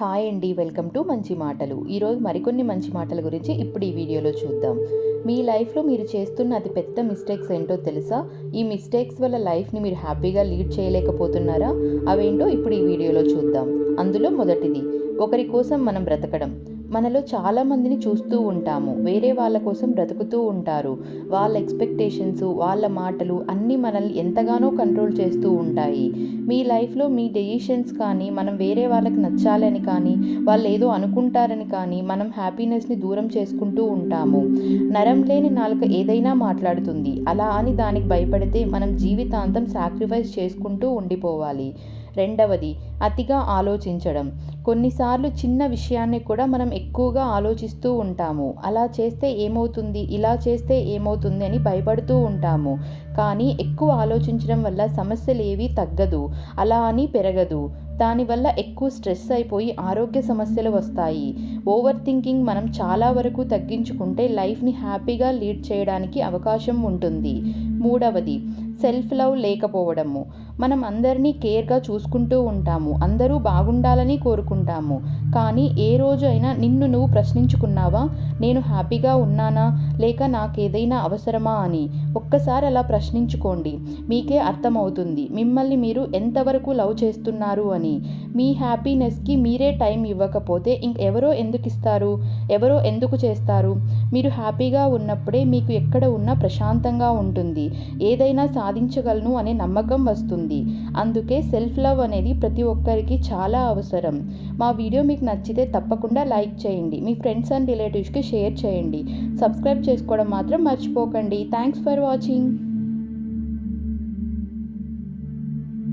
Hi అండి. Welcome to మంచి మాటలు. ఈరోజు మరికొన్ని మంచి మాటల గురించి ఇప్పుడు ఈ వీడియోలో చూద్దాం. మీ లైఫ్‌లో మీరు చేస్తున్న అతి పెద్ద మిస్టేక్స్ ఏంటో తెలుసా? ఈ మిస్టేక్స్ వల్ల లైఫ్‌ని మీరు హ్యాపీగా లీడ్ చేయలేకపోతున్నారా? అవేంటో ఇప్పుడు ఈ వీడియోలో చూద్దాం. అందులో మొదటిది, ఒకరి కోసం మనం బ్రతకడం. మనలో చాలా మందిని చూస్తూ ఉంటాము. వేరే వాళ్ళ కోసం బ్రతుకుతూ ఉంటారు. వాళ్ళ ఎక్స్‌పెక్టేషన్స్, వాళ్ళ మాటలు అన్నీ మనల్ని ఎంతగానో కంట్రోల్ చేస్తూ ఉంటాయి. మీ లైఫ్‌లో మీ డెసిషన్స్ కానీ, మనం వేరే వాళ్ళకి నచ్చాలని కానీ, వాళ్ళేదో అనుకుంటారని కానీ, మనం హ్యాపీనెస్‌ని దూరం చేసుకుంటూ ఉంటాము. నరం లేని నాలుక ఏదైనా మాట్లాడుతుంది. అలా అని దానికి భయపడితే మనం జీవితాంతం సాక్రిఫైస్ చేసుకుంటూ ఉండిపోవాలి. రెండవది, అతిగా ఆలోచించడం. కొన్నిసార్లు చిన్న విషయాన్ని కూడా మనం ఎక్కువగా ఆలోచిస్తూ ఉంటాము. అలా చేస్తే ఏమవుతుంది? ఇలా చేస్తే ఏమవుతుంది? అని భయపడుతూ ఉంటాము. కానీ ఎక్కువ ఆలోచించడం వల్ల సమస్యలేవీ తగ్గదు. అలా అని పెరగదు. దానివల్ల ఎక్కువ స్ట్రెస్ అయిపోయి ఆరోగ్య సమస్యలు వస్తాయి. ఓవర్ థింకింగ్ మనం చాలా వరకు తగ్గించుకుంటే లైఫ్‌ని హ్యాపీగా లీడ్ చేయడానికి అవకాశం ఉంటుంది. మూడవది, సెల్ఫ్ లవ్ లేకపోవడము. మనం అందరినీ కేర్‌గా చూసుకుంటూ ఉంటాము. అందరూ బాగుండాలని కోరుకుంటాము. కానీ ఏ రోజు అయినా నిన్ను నువ్వు ప్రశ్నించుకున్నావా? నేను హ్యాపీగా ఉన్నానా? లేక నాకేదైనా అవసరమా అని? ఒక్కసారి అలా ప్రశ్నించుకోండి. మీకే అర్థమవుతుంది మిమ్మల్ని మీరు ఎంతవరకు లవ్ చేస్తున్నారు అని. మీ హ్యాపీనెస్‌కి మీరే టైం ఇవ్వకపోతే ఎవరో ఎందుకిస్తారు? ఎవరో ఎందుకు చేస్తారు? మీరు హ్యాపీగా ఉన్నప్పుడే మీకు ఎక్కడ ఉన్నా ప్రశాంతంగా ఉంటుంది. ఏదైనా సాధించగలను అనే నమ్మకం వస్తుంది. అందుకే సెల్ఫ్ లవ్ అనేది ప్రతి ఒక్కరికి చాలా అవసరం. మా వీడియో మీకు నచ్చితే తప్పకుండా లైక్ చేయండి. మీ ఫ్రెండ్స్ అండ్ రిలేటివ్స్‌కి షేర్ చేయండి. సబ్స్క్రైబ్ చేసుకోవడం మాత్రం మర్చిపోకండి. Thanks for watching.